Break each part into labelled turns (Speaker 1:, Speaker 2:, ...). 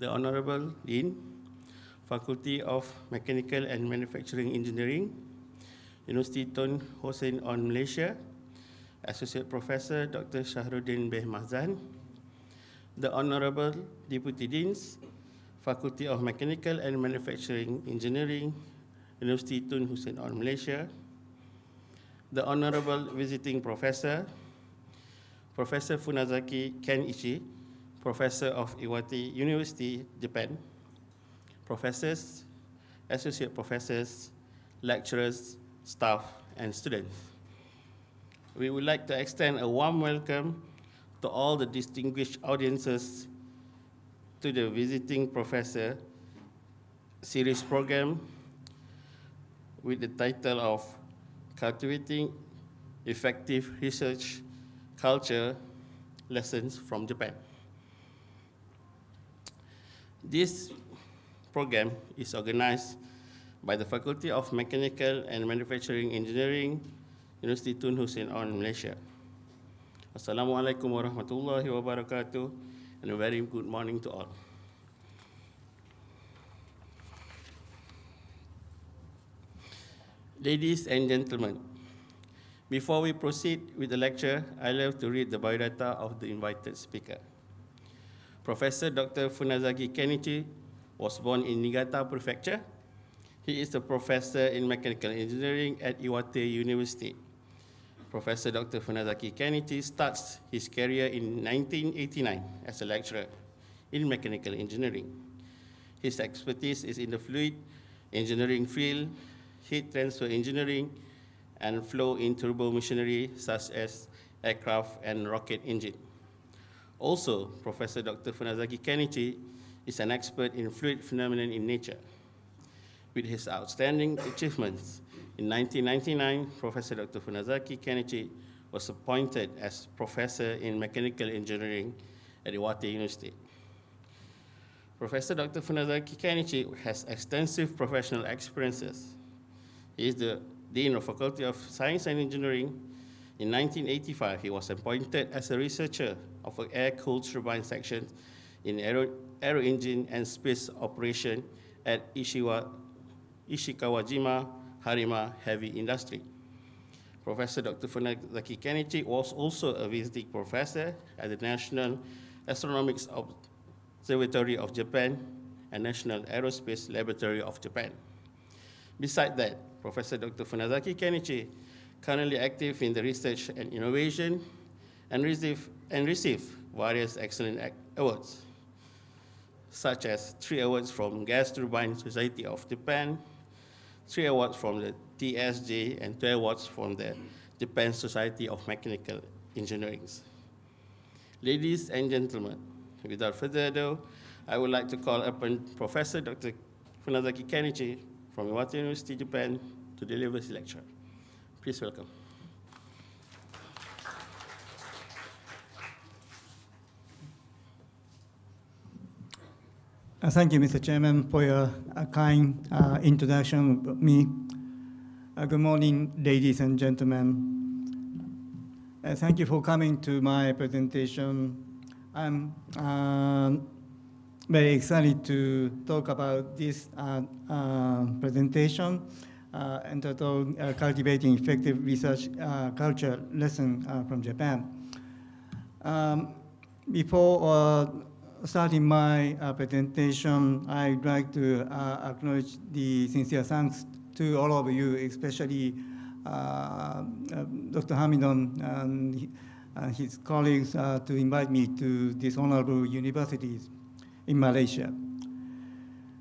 Speaker 1: the Honorable Dean, Fakulti of Mechanical and Manufacturing Engineering, University Tun Hussein on Malaysia, Associate Professor Dr. Shahruddin Beh Mahzan, the Honorable Deputy Deans, Faculty of Mechanical and Manufacturing Engineering, University Tun Hussein on Malaysia, the Honorable Visiting Professor, Professor Funazaki Kenichi, Professor of Iwate University, Japan, professors, associate professors, lecturers, staff, and students. We would like to extend a warm welcome to all the distinguished audiences to the Visiting Professor series program with the title of Cultivating Effective Research Culture Lessons from Japan. This program is organized by the Faculty of Mechanical and Manufacturing Engineering, University Tun Hussein on Malaysia. Assalamualaikum warahmatullahi wabarakatuh, and a very good morning to all. Ladies and gentlemen, before we proceed with the lecture, I'd like to read the biodata of the invited speaker. Professor Dr. Funazaki Kenichi was born in Niigata Prefecture. He is a professor in mechanical engineering at Iwate University. Professor Dr. Funazaki Kenichi starts his career in 1989 as a lecturer in mechanical engineering. His expertise is in the fluid engineering field, heat transfer engineering, and flow in turbo machinery such as aircraft and rocket engine. Also, Professor Dr. Funazaki Kenichi is an expert in fluid phenomena in nature. With his outstanding achievements, in 1999, Professor Dr. Funazaki Kenichi was appointed as Professor in Mechanical Engineering at Iwate University. Professor Dr. Funazaki Kenichi has extensive professional experiences. He is the Dean of Faculty of Science and Engineering. In 1985, he was appointed as a researcher of an air-cooled turbine section in aero engine and space operation at Ishikawajima Harima Heavy Industry. Professor Dr. Funazaki Kenichi was also a visiting professor at the National Astronomics Observatory of Japan and National Aerospace Laboratory of Japan. Besides that, Professor Dr. Funazaki Kenichi currently active in the research and innovation and receive various excellent awards, such as 3 awards from Gas Turbine Society of Japan, 3 awards from the TSJ, and 2 awards from the Japan Society of Mechanical Engineering. Ladies and gentlemen, without further ado, I would like to call upon Professor Dr. Funazaki Kenichi from Iwate University, Japan, to deliver his lecture. Please welcome.
Speaker 2: Thank you, Mr. Chairman, for your kind introduction of me. Good morning, ladies and gentlemen. Thank you for coming to my presentation. I'm very excited to talk about this presentation entitled Cultivating Effective Research Culture Lesson from Japan. Before starting my presentation, I'd like to acknowledge the sincere thanks to all of you, especially Dr. Hamidon and his colleagues to invite me to these honorable universities in Malaysia.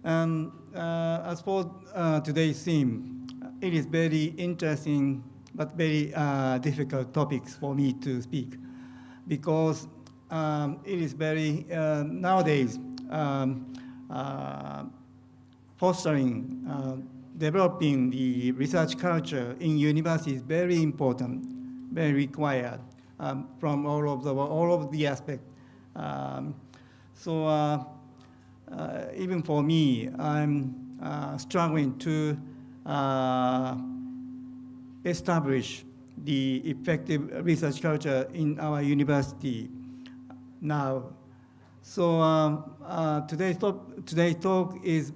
Speaker 2: And as for today's theme, it is very interesting but very difficult topics for me to speak, because it is very, nowadays, fostering, developing the research culture in universities is very important, very required from all of the aspects. Even for me, I'm struggling to establish the effective research culture in our university now. So today's talk is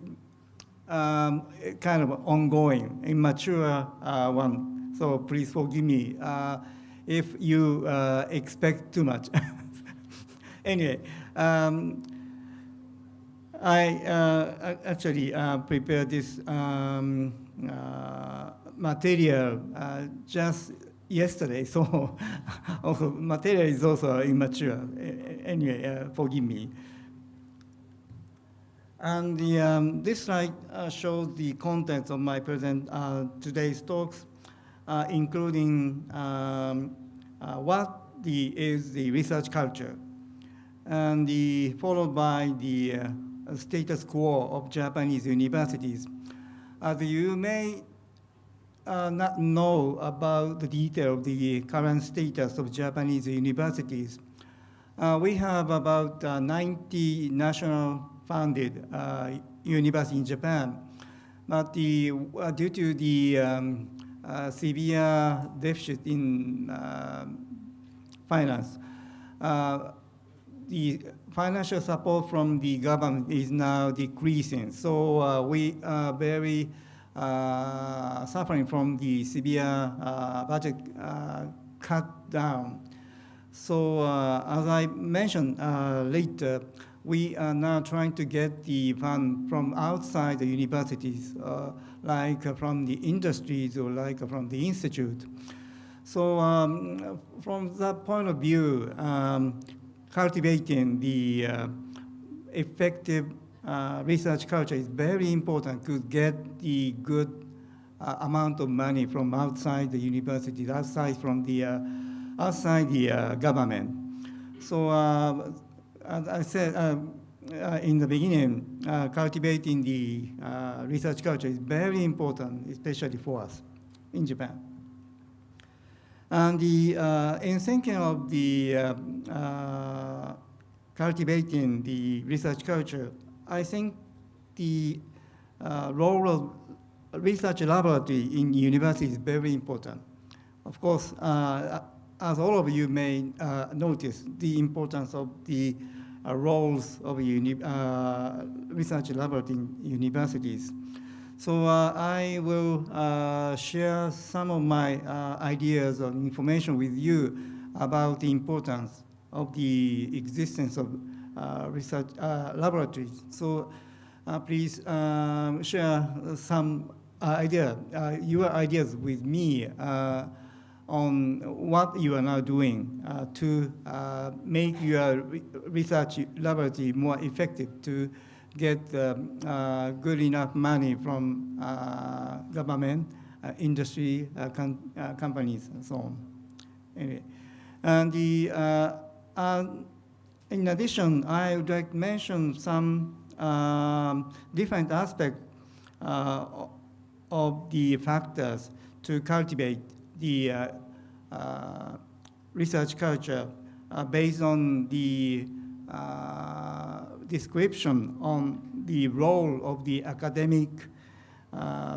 Speaker 2: kind of ongoing, immature one. So please forgive me if you expect too much. Anyway, I actually prepared this material just yesterday, so also material is also immature. Anyway, forgive me. And this slide shows the contents of my today's talks, including what is the research culture, and followed by the status quo of Japanese universities. As you may not know about the detail of the current status of Japanese universities, we have about 90 national funded universities in Japan, but due to the severe deficit in finance, the financial support from the government is now decreasing. So we are very suffering from the severe budget cut down. So as I mentioned later, we are now trying to get the fund from outside the universities, like from the industries or like from the institute. So from that point of view, cultivating the effective research culture is very important to get the good amount of money from outside the universities, outside the government. So as I said in the beginning, cultivating the research culture is very important, especially for us in Japan. And in thinking of the cultivating the research culture, I think the role of research laboratory in university is very important. Of course, as all of you may notice, the importance of the roles of research laboratory in universities. So I will share some of my ideas or information with you about the importance of the existence of research laboratories. So please share some your ideas with me on what you are now doing to make your research laboratory more effective, to get good enough money from government, industry, companies, and so on. Anyway, and in addition, I would like to mention some different aspects of the factors to cultivate the research culture based on the description on the role of the academic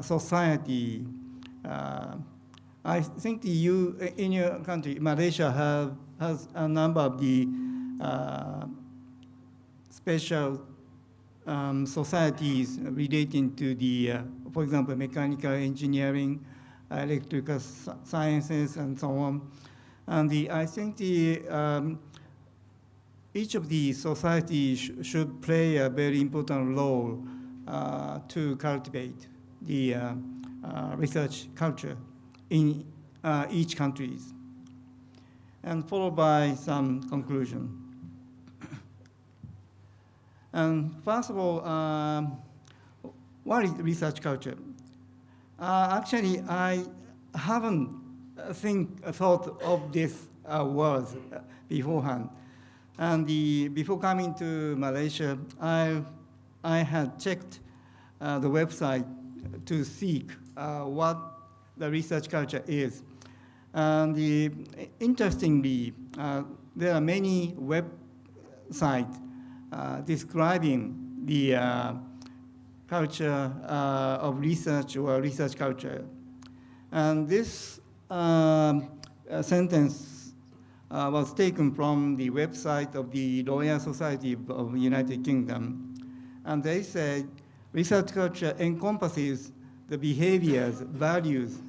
Speaker 2: society. I think in your country, Malaysia has a number of the special societies relating to the, for example, mechanical engineering, electrical sciences, and so on. And I think each of the societies should play a very important role to cultivate the research culture in each country. And followed by some conclusion. And first of all, what is research culture? Actually, I haven't thought of this words beforehand. And before coming to Malaysia, I had checked the website to seek what the research culture is. And interestingly, there are many websites describing the culture of research or research culture. And this sentence was taken from the website of the Royal Society of the United Kingdom. And they said research culture encompasses the behaviors, values,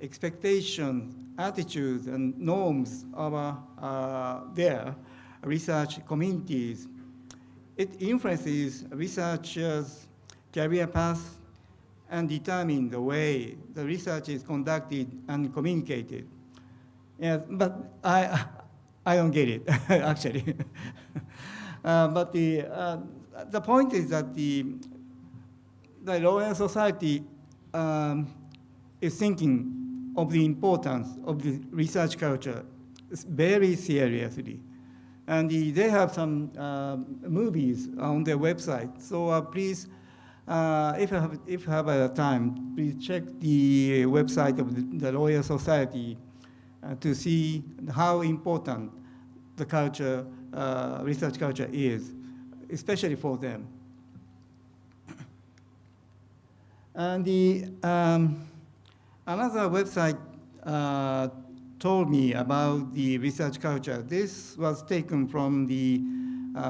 Speaker 2: expectations, attitudes, and norms of their research communities. It influences researchers' career paths and determines the way the research is conducted and communicated. Yes, but I don't get it, actually. But the point is that the Royal Society is thinking of the importance of the research culture very seriously. And they have some movies on their website. So please, if you have time, please check the website of the Royal Society to see how important the culture, research culture is, especially for them. And another website told me about the research culture. This was taken from the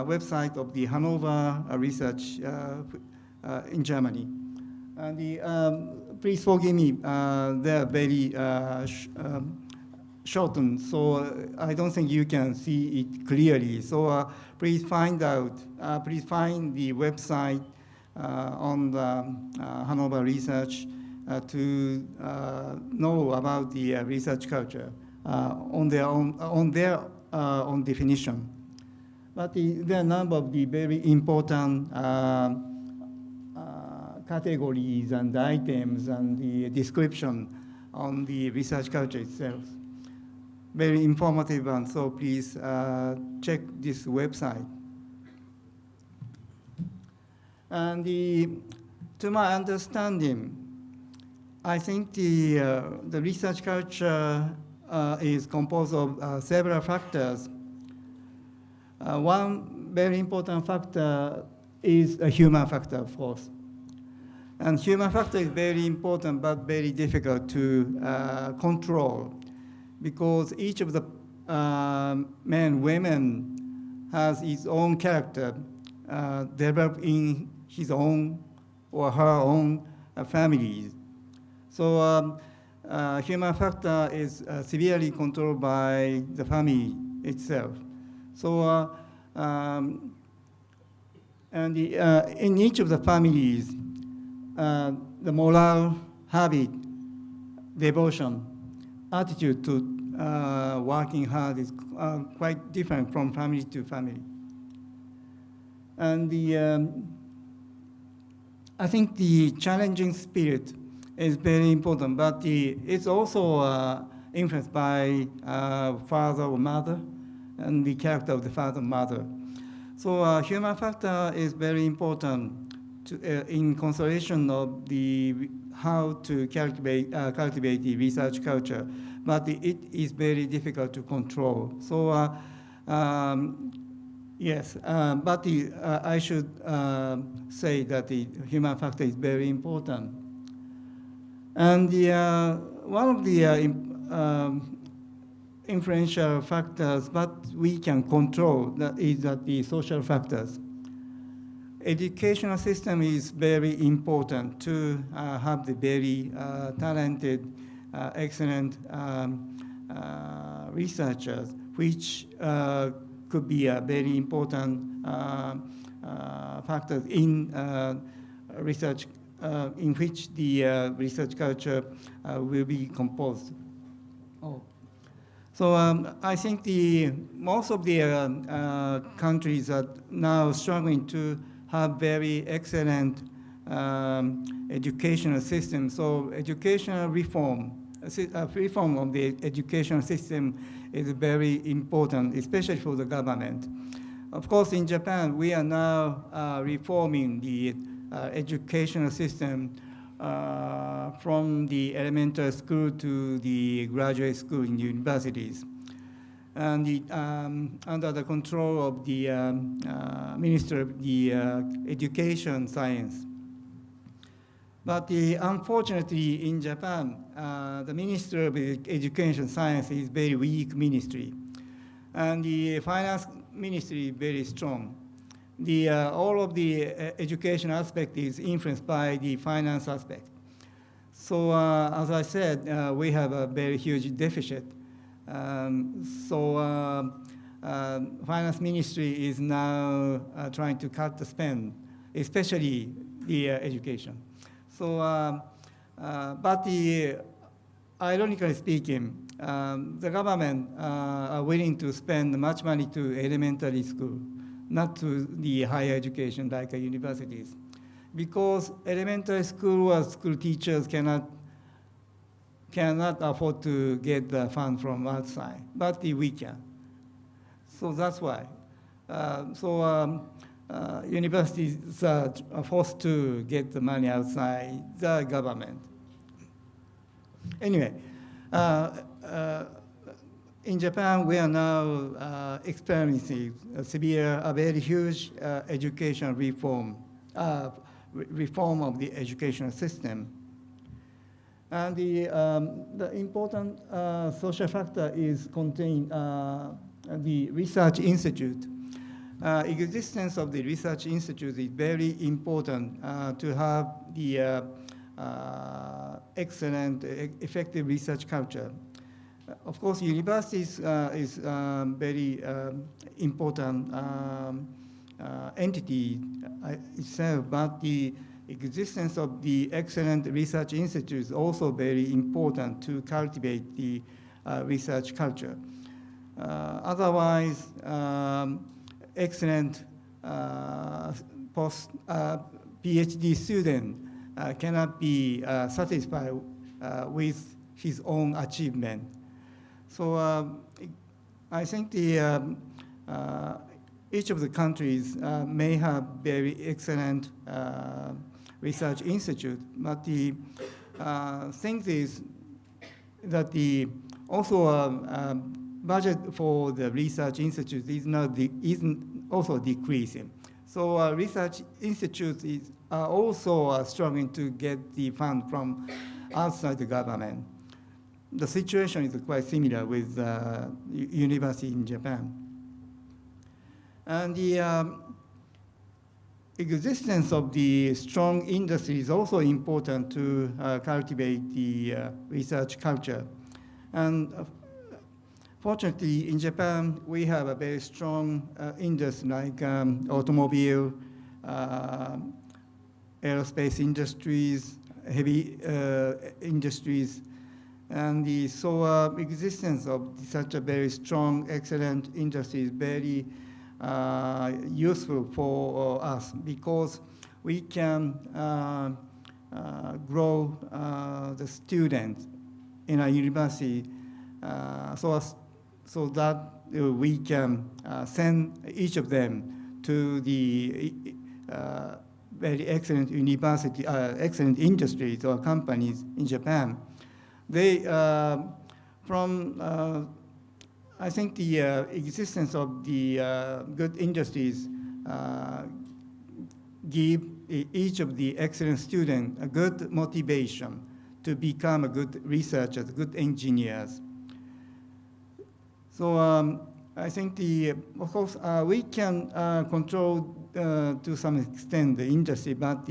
Speaker 2: website of the Hanover Research in Germany. And please forgive me, they're very shortened, so I don't think you can see it clearly. So please find the website on the Hanover Research to know about the research culture on their own definition. But there are a number of the very important categories and items and the description on the research culture itself. Very informative, and so please check this website. And to my understanding, I think the research culture is composed of several factors. One very important factor is a human factor, of course. And human factor is very important but very difficult to control, because each of the men, women has its own character developed in his own or her own families. So human factor is severely controlled by the family itself. So in each of the families, the moral, habit, devotion, attitude to working hard is quite different from family to family. And I think the challenging spirit is very important, but it's also influenced by father or mother and the character of the father and mother. So human factor is very important in consideration of how to cultivate the research culture, but it is very difficult to control. So yes, but I should say that the human factor is very important. And one of the influential factors, but we can control, is that the social factors. Educational system is very important to have the very talented, excellent researchers, which could be a very important factor in research, in which the research culture will be composed. Oh. So I think most of the countries are now struggling to have very excellent educational system. So educational reform of the educational system is very important, especially for the government. Of course, in Japan, we are now reforming the educational system from the elementary school to the graduate school in universities. And under the control of the Minister of the Education Science. But unfortunately, in Japan, the Minister of Education Science is very weak ministry. and the finance ministry very strong. All of the education aspect is influenced by the finance aspect. So as I said, we have a very huge deficit. Finance ministry is now trying to cut the spend, especially the education. So, ironically speaking, the government are willing to spend much money to elementary school, not to the higher education like universities, because elementary school or school teachers cannot afford to get the fund from outside, but we can. So that's why. Universities are forced to get the money outside the government. Anyway, in Japan, we are now experiencing a very huge education reform of the educational system. And the important social factor is contained the research institute. Existence of the research institute is very important to have the excellent, effective research culture. Of course, universities is very important entity itself, but the existence of the excellent research institute is also very important to cultivate the research culture. Otherwise, excellent PhD student cannot be satisfied with his own achievement. So I think each of the countries may have very excellent research institute, but the thing is that budget for the research institute isn't also decreasing. So research institutes are also struggling to get the fund from outside the government. The situation is quite similar with university in Japan. And the existence of the strong industry is also important to cultivate the research culture. And fortunately, in Japan, we have a very strong industry like automobile, aerospace industries, heavy industries. And the existence of such a very strong, excellent industry is very useful for us because we can grow the students in a university so that we can send each of them to the very excellent university, excellent industries or companies in Japan. They, I think the existence of the good industries give each of the excellent students a good motivation to become a good researchers, good engineers. So I think of course, we can control to some extent the industry, but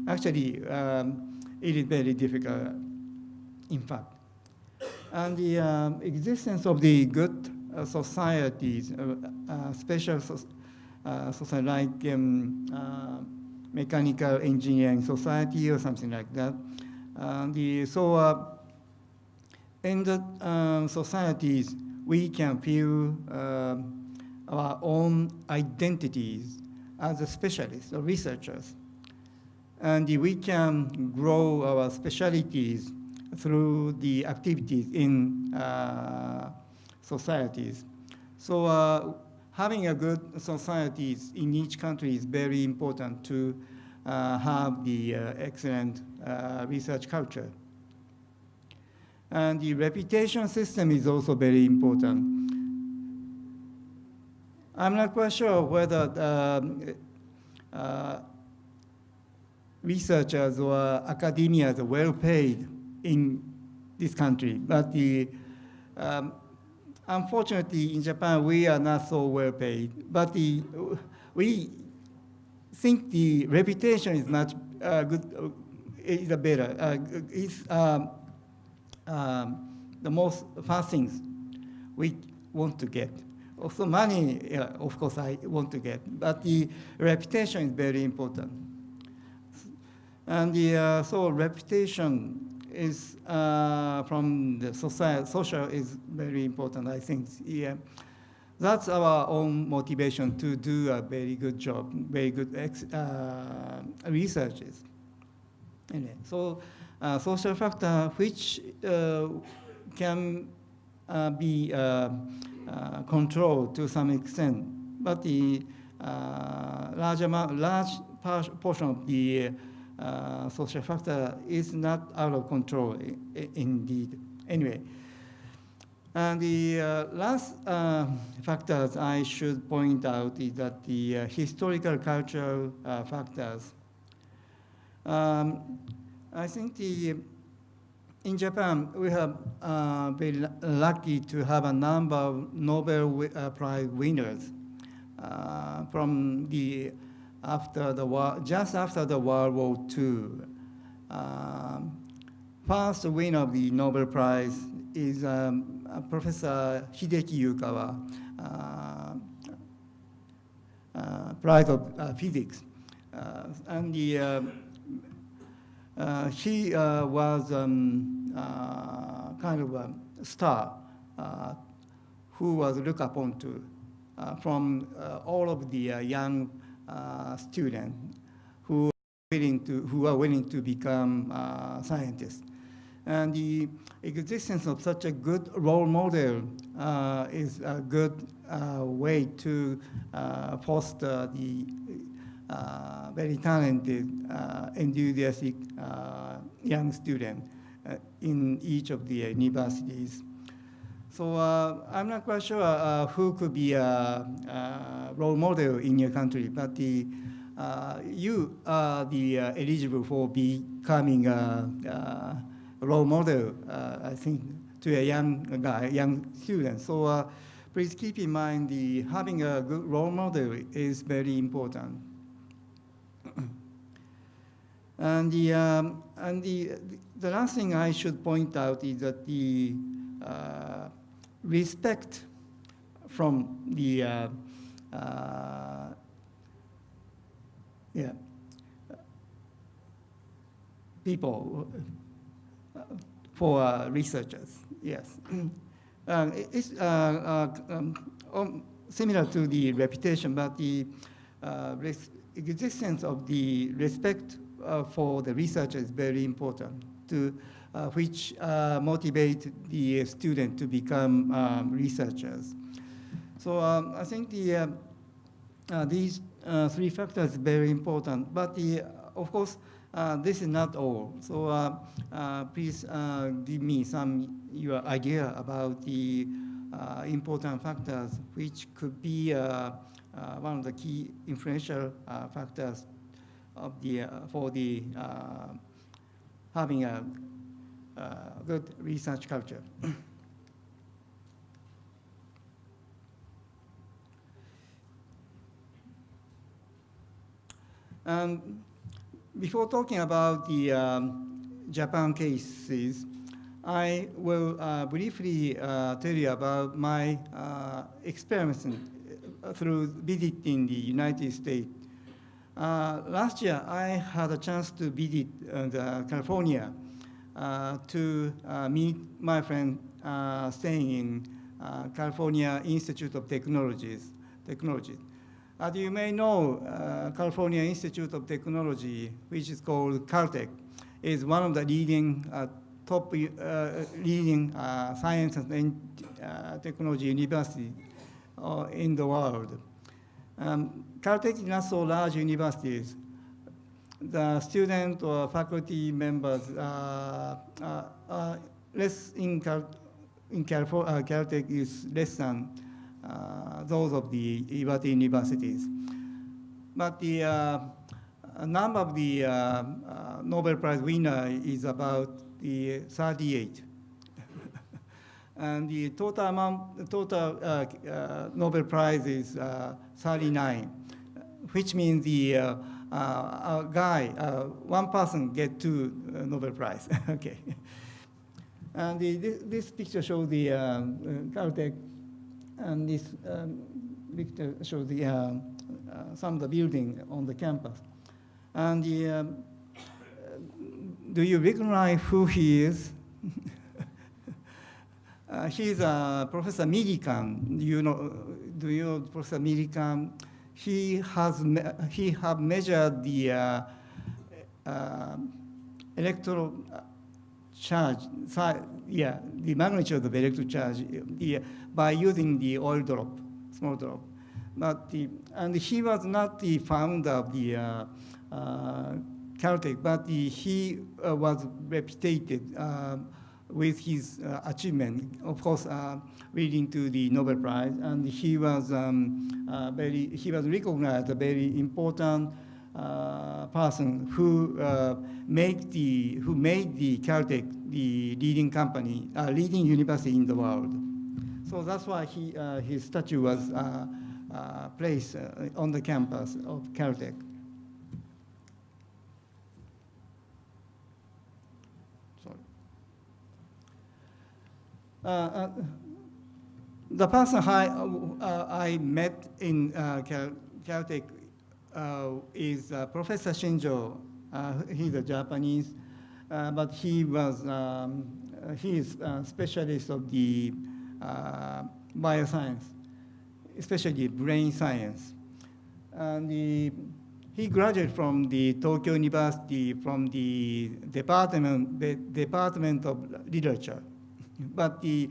Speaker 2: actually it is very difficult, in fact. And the existence of the good societies, special society like mechanical engineering society or something like that. In the societies, we can feel our own identities as a specialist or researchers. And we can grow our specialties through the activities in societies. So having a good societies in each country is very important to have the excellent research culture. And the reputation system is also very important. I'm not quite sure whether researchers or academians are well paid in this country, but unfortunately, in Japan, we are not so well paid, but we think the reputation is much good, is a better, is the most first things we want to get. Also money, yeah, of course I want to get, but the reputation is very important. And the, so reputation is from the society, social is very important, I think. Yeah. That's our own motivation to do a very good job, very good researches. Anyway, so social factor which can be controlled to some extent, but the large portion of the social factor is not out of control, indeed. Anyway, and the last factors I should point out is that the historical cultural factors. I think in Japan, we have been lucky to have a number of Nobel Prize winners from the after the war, just after the World War II. First winner of the Nobel Prize is Professor Hideki Yukawa, Prize of Physics, and the he was kind of a star who was looked upon to from all of the young students who are willing to become scientists. And the existence of such a good role model is a good way to foster the very talented, enthusiastic young student in each of the universities. So I'm not quite sure who could be a role model in your country, but you are eligible for becoming a role model, I think, to a young student. So please keep in mind having a good role model is very important. And the last thing I should point out is that the respect from the people for researchers. Yes, it's similar to the reputation, but the existence of the respect for the researcher is very important, to which motivate the student to become researchers. So I think these three factors are very important, but of course this is not all. So please give me your idea about the important factors which could be one of the key influential factors of for having a good research culture. Before talking about the Japan cases, I will briefly tell you about my experience through visiting the United States. Last year, I had a chance to visit California to meet my friend staying in California Institute of Technology. As you may know, California Institute of Technology, which is called Caltech, is one of the leading top leading science and technology university in the world. Caltech is not so large universities. The student or faculty members less in California, Caltech is less than those of the other universities. But the number of the Nobel Prize winner is about the 38. And the total Nobel Prize is 39, which means the one person get 2 Nobel Prize. Okay. And this picture shows the Caltech, and this picture shows the some of the building on the campus. And do you recognize who he is? He's Professor Millikan. Do you know Professor Millikan? He have measured the electro charge, the magnitude of the electric charge by using the oil drop, small drop. And he was not the founder of the Caltech, but he was reputed with his achievement, of course, leading to the Nobel Prize, and he was recognized as a very important person who made the Caltech the leading company, leading university in the world. So that's why his statue was placed on the campus of Caltech. The person I met in Caltech is Professor Shinjo. He's a Japanese, but he is a specialist of the bioscience, especially brain science. And he graduated from the Tokyo University from the Department of Literature. But he's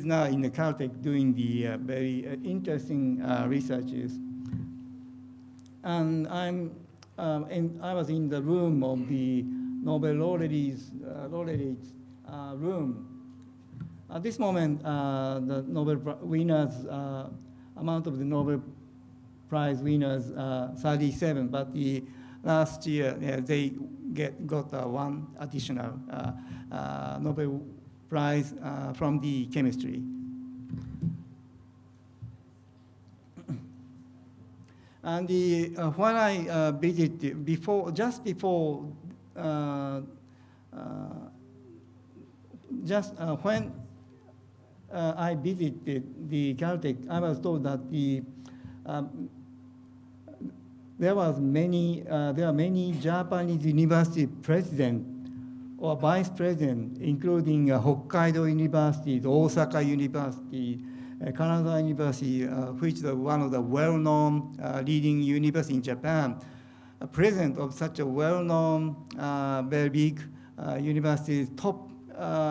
Speaker 2: now in the Caltech doing the very interesting researches. And I was in the room of the Nobel laureates room. At this moment, the Nobel winners, amount of the Nobel Prize winners, 37. But the last year, they got one additional Nobel Prize from the chemistry. And when I visited just when I visited the Caltech, I was told that there are many Japanese university presidents or vice presidents, including Hokkaido University, Osaka University, Kanagawa University, which is one of the well-known leading universities in Japan. A president of such a well-known, very big university, top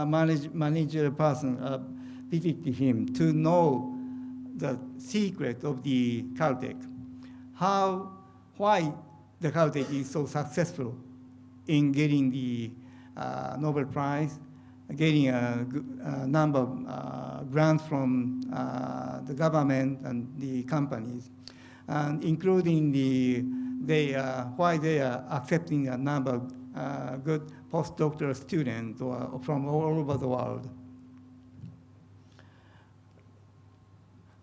Speaker 2: manager person visited him to know the secret of the Caltech. Why the Caltech is so successful in getting the Nobel Prize, getting a number of grants from the government and the companies, and including why they are accepting a number of good postdoctoral students from all over the world.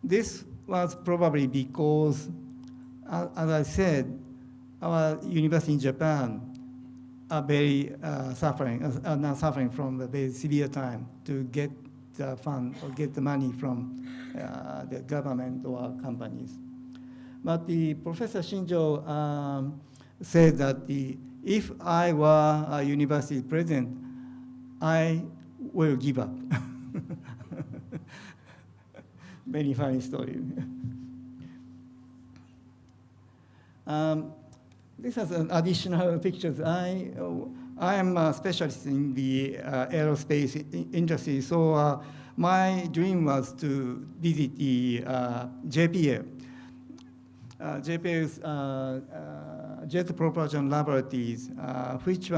Speaker 2: This was probably because, as I said, our university in Japan are very now suffering from a very severe time to get the fund or get the money from the government or companies. But the Professor Shinjo said that if I were a university president, I will give up. Very funny story. This is an additional pictures. I am a specialist in the aerospace industry, so my dream was to visit the JPL. JPL's Jet Propulsion Laboratories, which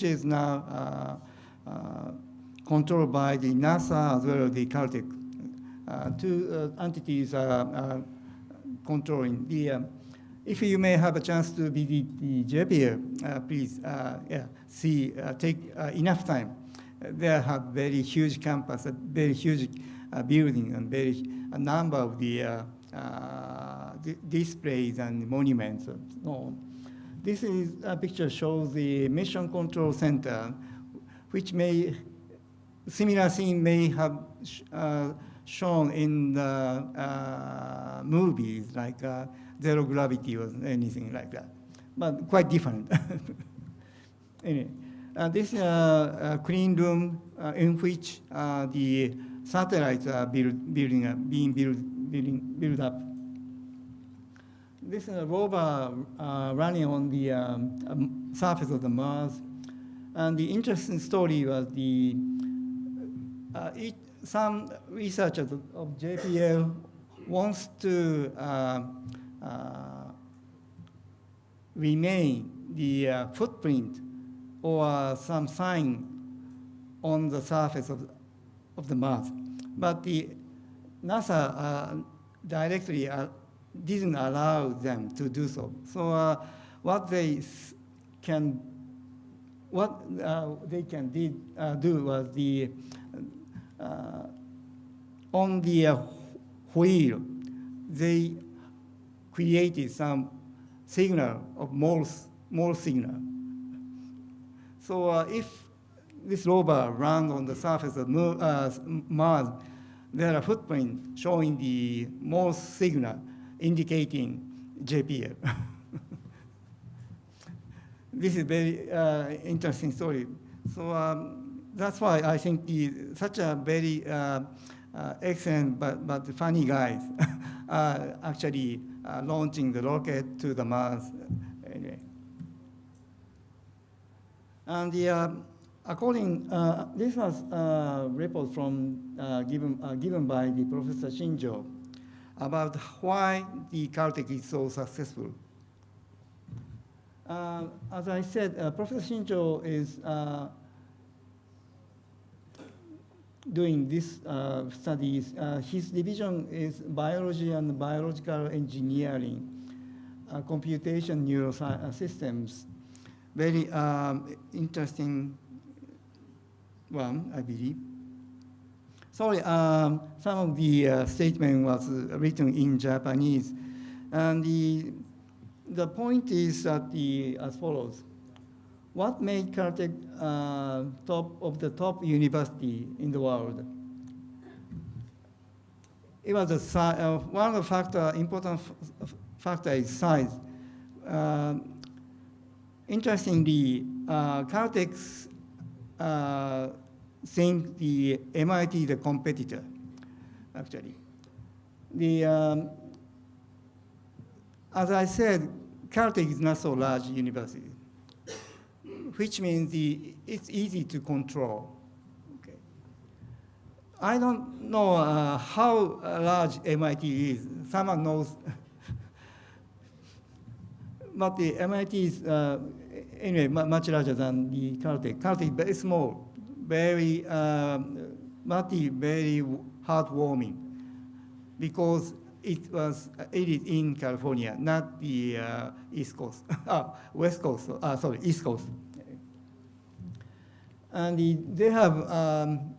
Speaker 2: is now controlled by the NASA as well as the Caltech. Two entities are controlling the. If you may have a chance to visit the JPL, please take enough time they have very huge campus, a very huge building, and a number of the displays and monuments and so on. This is a picture shows the Mission Control Center, which similar scene may have shown in the movies like Zero Gravity or anything like that, but quite different. Anyway, this is a clean room in which the satellites are being built up. This is a rover running on the surface of the Mars. And the interesting story was some researchers of JPL wants to remain the footprint or some sign on the surface of the Mars. But the NASA directly didn't allow them to do so. So what they can do was on the wheel, they created some signal of Morse signal. So if this rover runs on the surface of Mars, there are footprints showing the Morse signal indicating JPL. This is a very interesting story. So that's why I think such a very excellent but funny guys are actually launching the rocket to the Mars. Anyway. And this was a report given by the Professor Shinjo about why the Caltech is so successful. As I said, Professor Shinjo is doing these studies. His division is biology and biological engineering, computation neurosystems. Very interesting one, I believe. Sorry, some of the statement was written in Japanese. And the point is that as follows. What made Caltech top university in the world? It was one of the important factor is size. Interestingly, Caltech think the MIT the competitor, actually. As I said, Caltech is not so large university, which means it's easy to control. Okay. I don't know how large MIT is. Someone knows. But the MIT is, anyway, much larger than the Caltech. Caltech is very small, very heartwarming, because it is in California, not the East Coast, West Coast, East Coast. And they have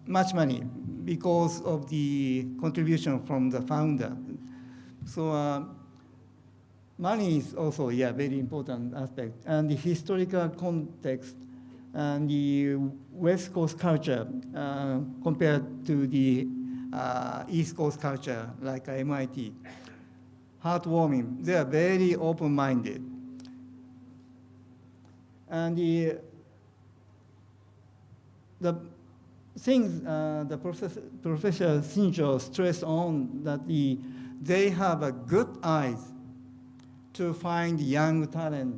Speaker 2: much money because of the contribution from the founder. So money is also, very important aspect. And the historical context and the West Coast culture compared to the East Coast culture, like MIT. Heartwarming, they are very open-minded. And the things the Professor Shinjo stressed on that they have a good eyes to find young talent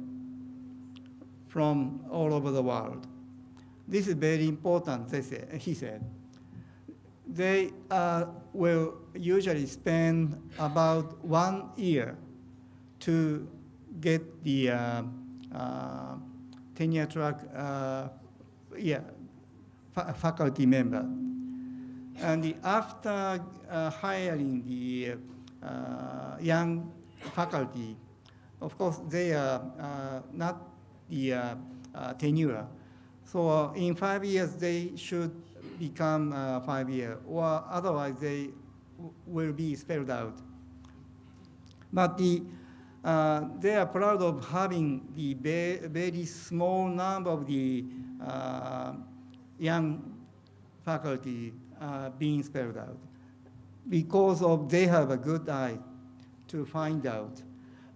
Speaker 2: from all over the world. This is very important, he said. They will usually spend about 1 year to get the tenure track faculty member. And after hiring the young faculty, of course, they are not the tenure, So in 5 years, they should become 5 year, or otherwise they will be spelled out. But they are proud of having the very small number of the young faculty being spelled out, because of they have a good eye to find out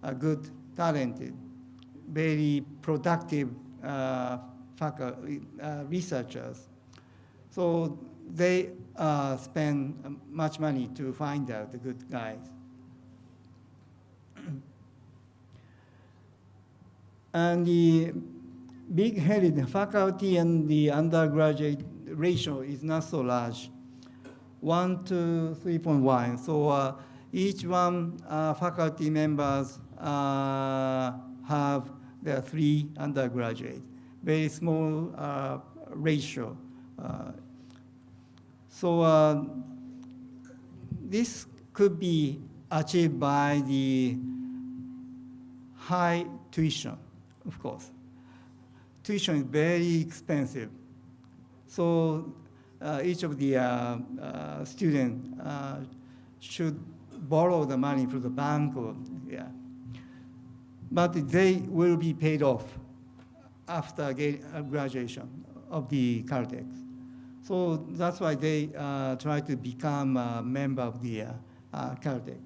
Speaker 2: a good, talented, very productive researchers. So they spend much money to find out the good guys. And the big-headed faculty and the undergraduate ratio is not so large, 1 to 3.1. So each one faculty members have their 3 undergraduates, very small ratio. So this could be achieved by the high tuition, of course. Tuition is very expensive. So each of the students should borrow the money from the bank, or, yeah. But they will be paid off after graduation of the Caltech. So that's why they try to become a member of the Caltech.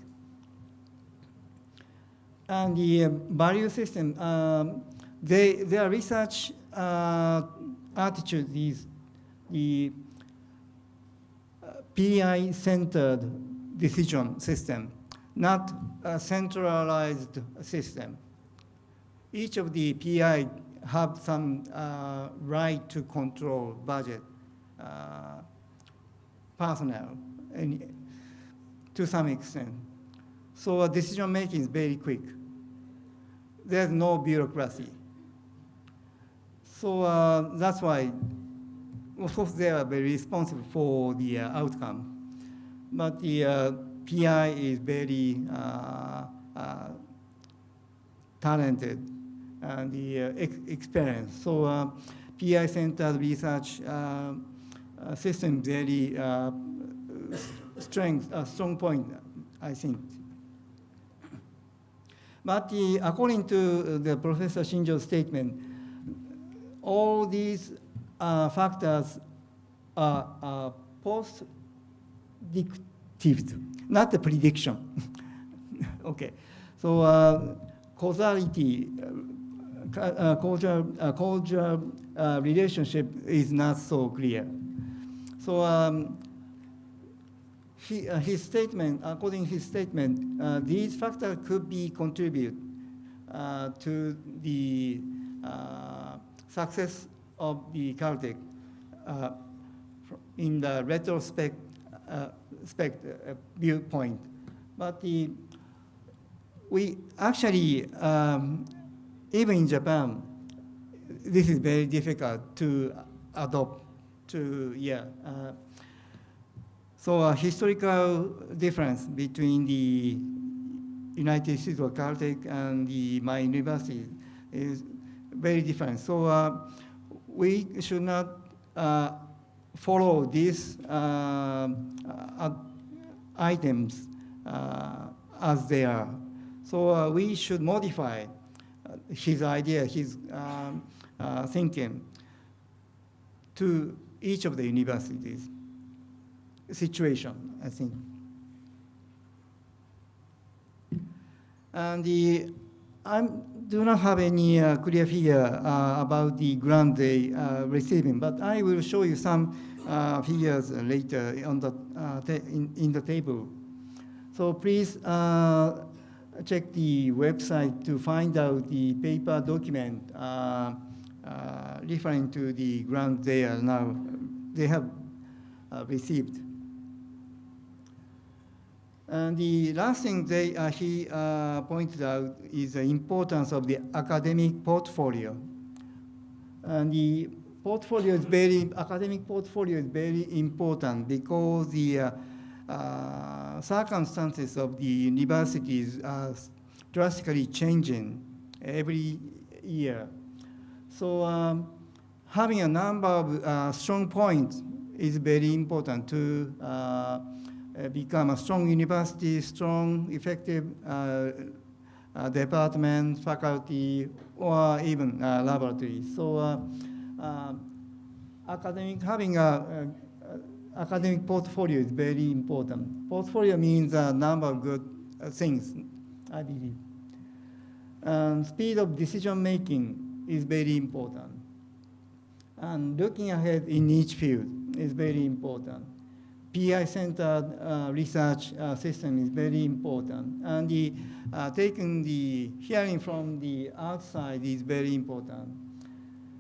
Speaker 2: And the value system, their research attitude is the PI-centered decision system, not a centralized system. Each of the PI have some right to control budget, personnel, and to some extent. So decision making is very quick. There's no bureaucracy. So that's why, of course, they are very responsible for the outcome. But the PI is very talented and the experienced. So PI-centered research system very strong point, I think. But according to the Professor Shinjo's statement, all these factors are post-predictive, not the prediction. Okay, so causality, causal relationship is not so clear. So his statement, according to his statement, these factors could be contribute to the success of the Caltech in the retrospect viewpoint. But we actually, even in Japan, this is very difficult to adopt to, yeah. So a historical difference between the United States of Caltech and my university is very different. So we should not follow these items as they are. So we should modify his idea, his thinking to each of the universities situation, I think. And I do not have any clear figure about the grant they receiving, but I will show you some figures later on the in the table. So please check the website to find out the paper document referring to the grant they have received. And the last thing he pointed out is the importance of the academic portfolio. And the academic portfolio is very important because the circumstances of the universities are drastically changing every year. So having a number of strong points is very important to become a strong university, strong, effective department, faculty, or even laboratory. So having a academic portfolio is very important. Portfolio means a number of good things, I believe. And speed of decision making is very important. And looking ahead in each field is very important. PI-centered research system is very important. And taking the hearing from the outside is very important.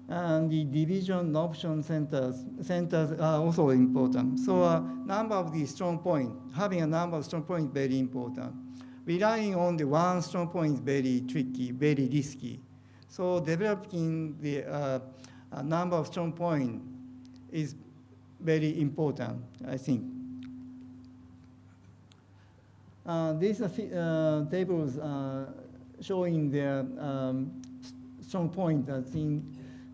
Speaker 2: And the division option centers are also important. So number of the strong points, having a number of strong points is very important. Relying on the one strong point is very tricky, very risky. So developing the number of strong points is very important, I think. These are tables showing the strong point. I think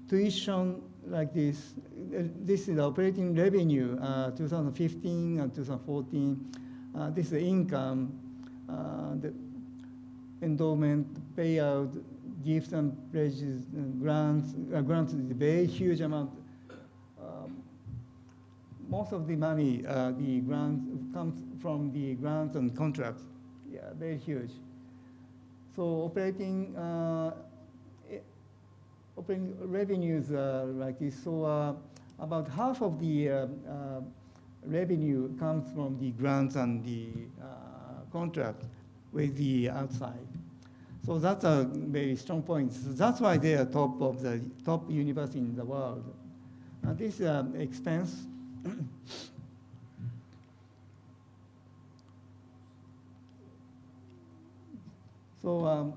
Speaker 2: tuition like this. This is operating revenue, 2015 and 2014. This is the income, the endowment, payout, gifts and pledges, grants. Grants is a very huge amount. Most of the money, the grants comes from the grants and contracts. Yeah, very huge. So operating revenues like this. So about half of the revenue comes from the grants and the contract with the outside. So that's a very strong point. So that's why they are top of the top university in the world. This expense. So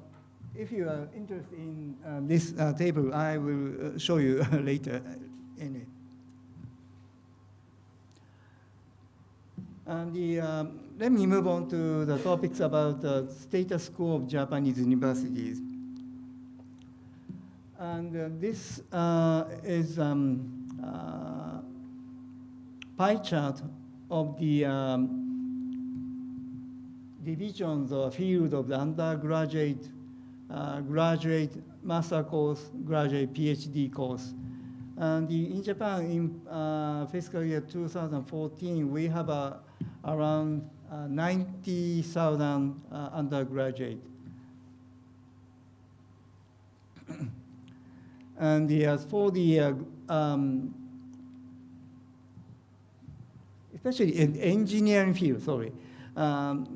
Speaker 2: if you are interested in this table, I will show you later. Anyway. And let me move on to the topics about the status quo of Japanese universities. And this is pie chart of the divisions or field of the undergraduate, graduate, master course, graduate, PhD course. And in Japan, in fiscal year 2014, we have around 90,000 undergraduate. And as for the especially in engineering field, sorry.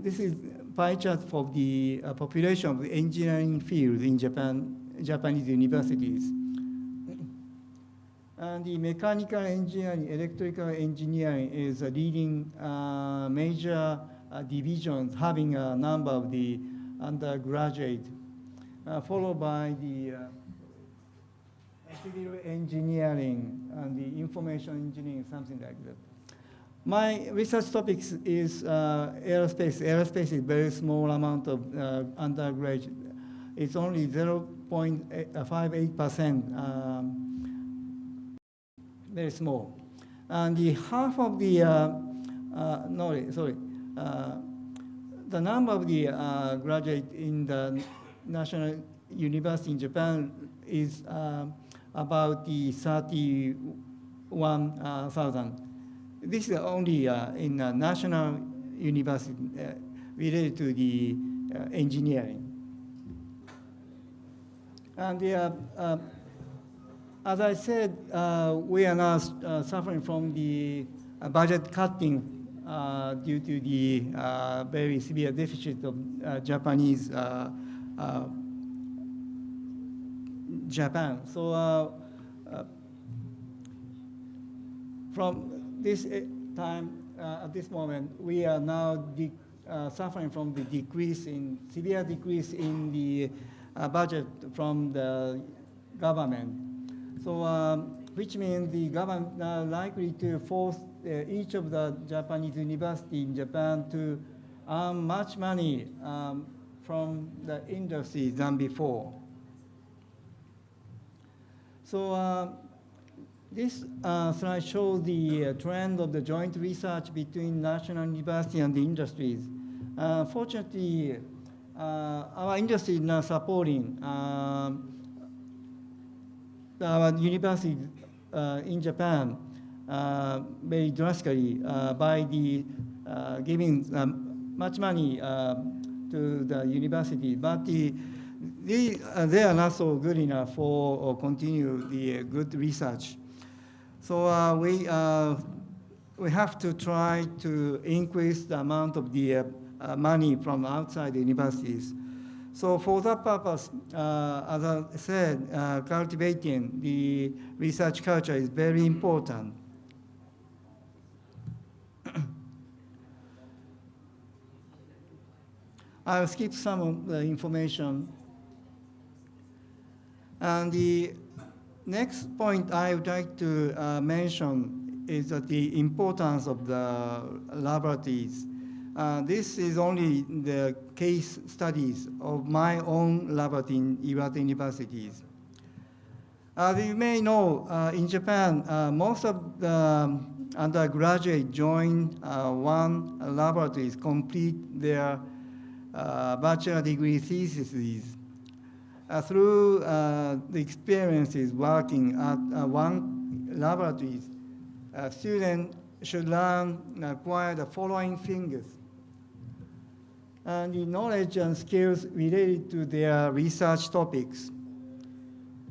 Speaker 2: This is pie chart for the population of the engineering field in Japan, Japanese universities. And the mechanical engineering, electrical engineering is a leading major divisions having a number of the undergraduate, followed by the civil engineering and the information engineering, something like that. My research topics is aerospace. Aerospace is very small amount of undergraduate. It's only 0.58%, very small. And the half of the, the number of the graduate in the national university in Japan is about the 31,000. This is only in a national university related to the engineering. And as I said, we are now suffering from the budget cutting due to the very severe deficit of Japanese Japan. So from this time, at this moment, we are now suffering from the severe decrease in the budget from the government. So, which means the government are likely to force each of the Japanese university in Japan to earn much money from the industry than before. So, This slide shows the trend of the joint research between national university and the industries. Fortunately, our industry is now supporting our university in Japan very drastically by the giving much money to the university, but they are not so good enough for continue the good research. So we have to try to increase the amount of the money from outside the universities. So for that purpose, as I said, cultivating the research culture is very important. I'll skip some of the information. And the next point I would like to mention is that the importance of the laboratories. This is only the case studies of my own laboratory in Iwate universities. As you may know, in Japan, most of the undergraduates join one laboratory, complete their bachelor degree theses. Through the experiences working at one laboratory, students should learn and acquire the following things. And the knowledge and skills related to their research topics.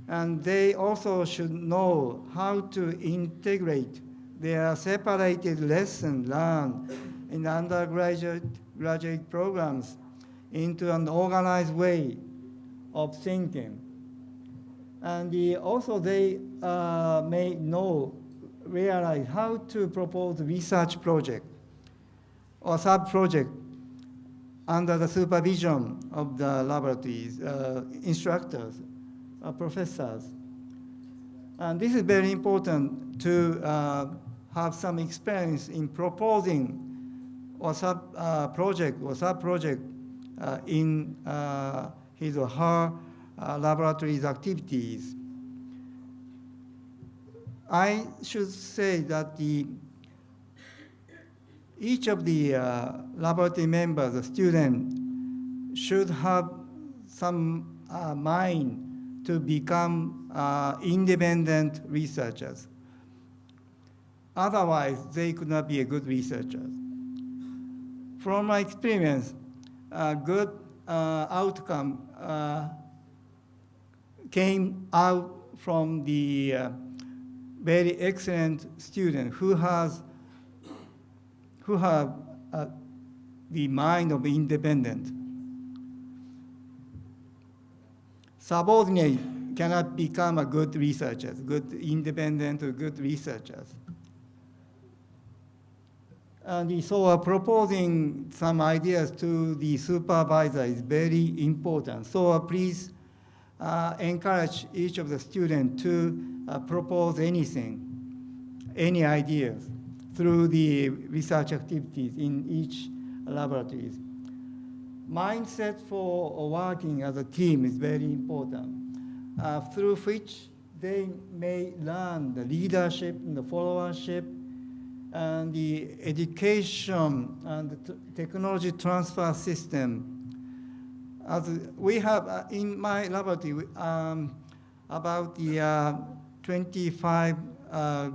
Speaker 2: And they also should know how to integrate their separated lessons learned in undergraduate programs into an organized way of thinking. And also they may realize how to propose research project or sub-project under the supervision of the laboratories, instructors, professors. And this is very important to have some experience in proposing or sub-project in his or her laboratory's activities. I should say that each of the laboratory members, the student, should have some mind to become independent researchers. Otherwise, they could not be a good researcher. From my experience, a good outcome came out from the very excellent student who have the mind of independent. Subordinate cannot become a good researchers, good independent or good researchers. And so proposing some ideas to the supervisor is very important. So please encourage each of the students to propose anything, any ideas through the research activities in each laboratories. Mindset for working as a team is very important, through which they may learn the leadership and the followership and the education and the technology transfer system. As we have in my laboratory about the 25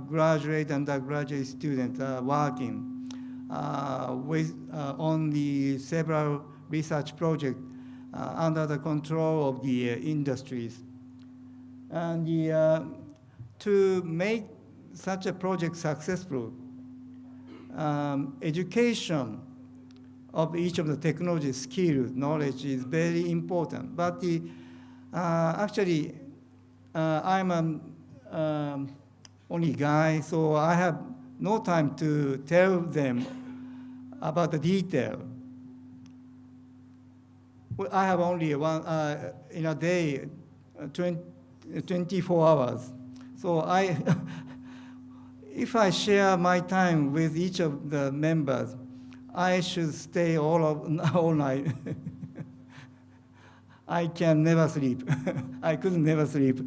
Speaker 2: graduate and undergraduate students working on the several research projects under the control of the industries. And to make such a project successful, education of each of the technology skills, knowledge is very important. But actually, I'm an only guy, so I have no time to tell them about the detail. I have only one, in a day, 24 hours. So if I share my time with each of the members, I should stay all night. I can never sleep. I could never sleep.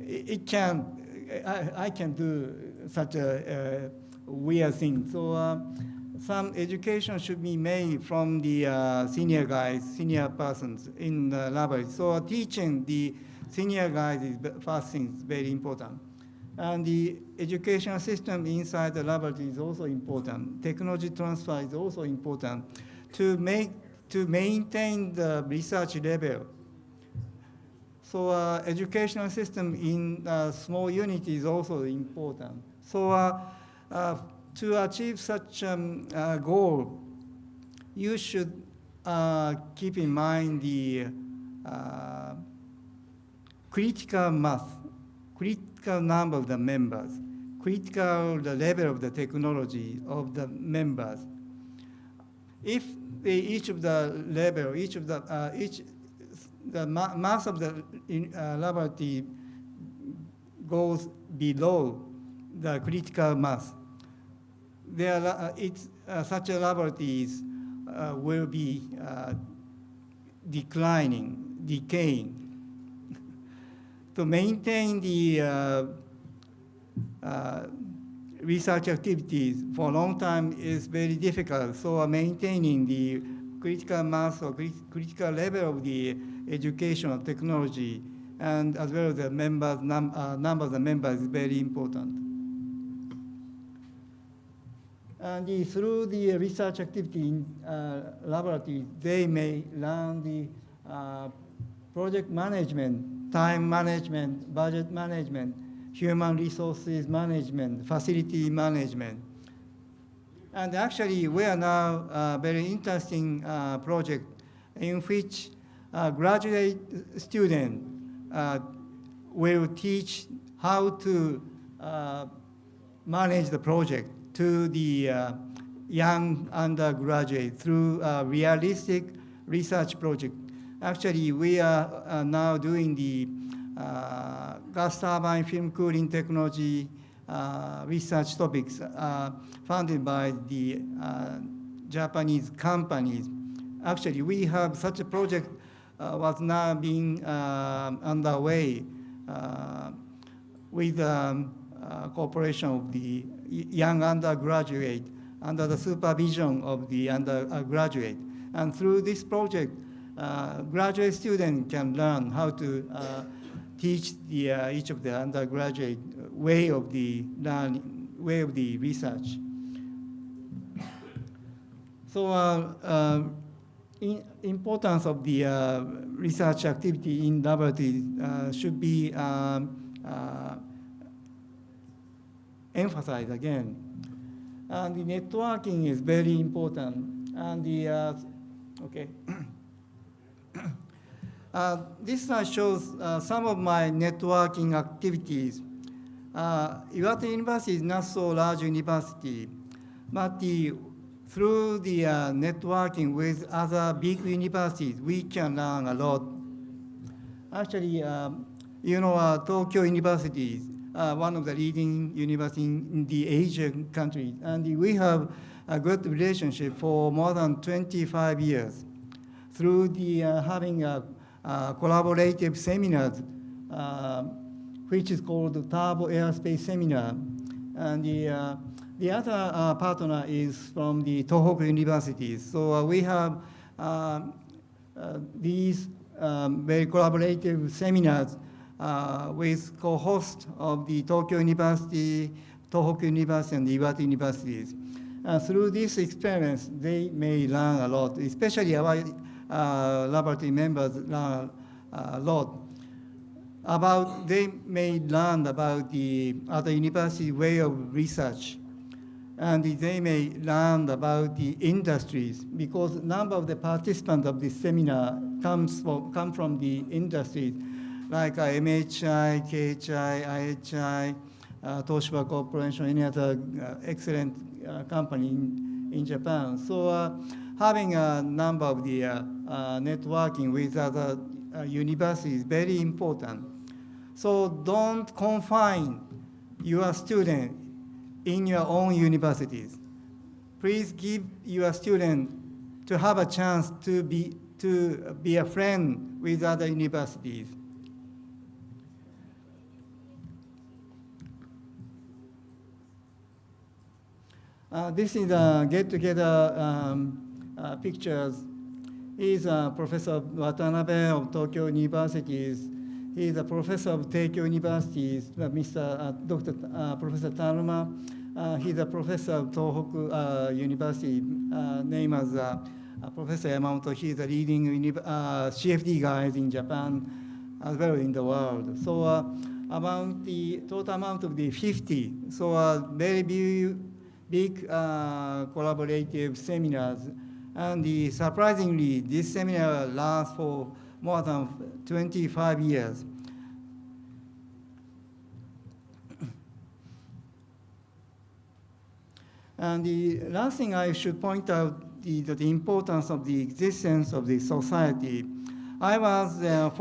Speaker 2: It can I can do such a weird thing. So some education should be made from the senior guys, senior persons in the laboratory. So teaching the senior guys is first thing, is very important. And the educational system inside the laboratory is also important. Technology transfer is also important to maintain the research level. So educational system in small unit is also important. So to achieve such goal, you should keep in mind the critical mass, critical number of the members, critical the level of the technology of the members. If each of the level, the mass of the laboratory goes below the critical mass, such a laboratories will be decaying. To maintain the research activities for a long time is very difficult. So maintaining the critical mass or critical level of the educational technology, and as well as the number of the members is very important. And through the research activity in laboratory, they may learn the project management, time management, budget management, human resources management, facility management. And actually, we are now a very interesting project in which graduate student will teach how to manage the project to the young undergraduate through a realistic research project. Actually, we are now doing the gas turbine film cooling technology research topics funded by the Japanese companies. Actually, we have such a project was now being underway with cooperation of the young undergraduate under the supervision of the undergraduate. And through this project, graduate students can learn how to teach each of the undergraduate way of the learning, way of the research. So importance of the research activity in laboratory should be emphasized again. And the networking is very important. And the, okay. This slide shows some of my networking activities. Iwate University is not so large university, but through the networking with other big universities, we can learn a lot. Actually, you know, Tokyo University is one of the leading universities in the Asian countries, and we have a good relationship for more than 25 years through the having a collaborative seminars, which is called the Turbo Aerospace Seminar. And the other partner is from the Tohoku University. So we have these very collaborative seminars with co-hosts of the Tokyo University, Tohoku University, and Iwate universities. Through this experience, they may learn a lot, especially our laboratory members learn a lot. They may learn about the other university way of research, and they may learn about the industries, because a number of the participants of this seminar come from the industries, like MHI, KHI, IHI, Toshiba Corporation, any other excellent company in Japan. So having a number of the networking with other universities is very important. So don't confine your student in your own universities. Please give your student to have a chance to be a friend with other universities. This is get-together pictures. He's Professor Watanabe of Tokyo Universities. He's a professor of Teikyo University, Dr. Professor Tanuma. He's a professor of Tohoku University, named as Professor Yamamoto. He's a leading CFD guys in Japan as well in the world. So about the total amount of the 50, so very big collaborative seminars. And surprisingly, this seminar lasts for more than 25 years. And the last thing I should point out is the importance of the existence of the society. I was a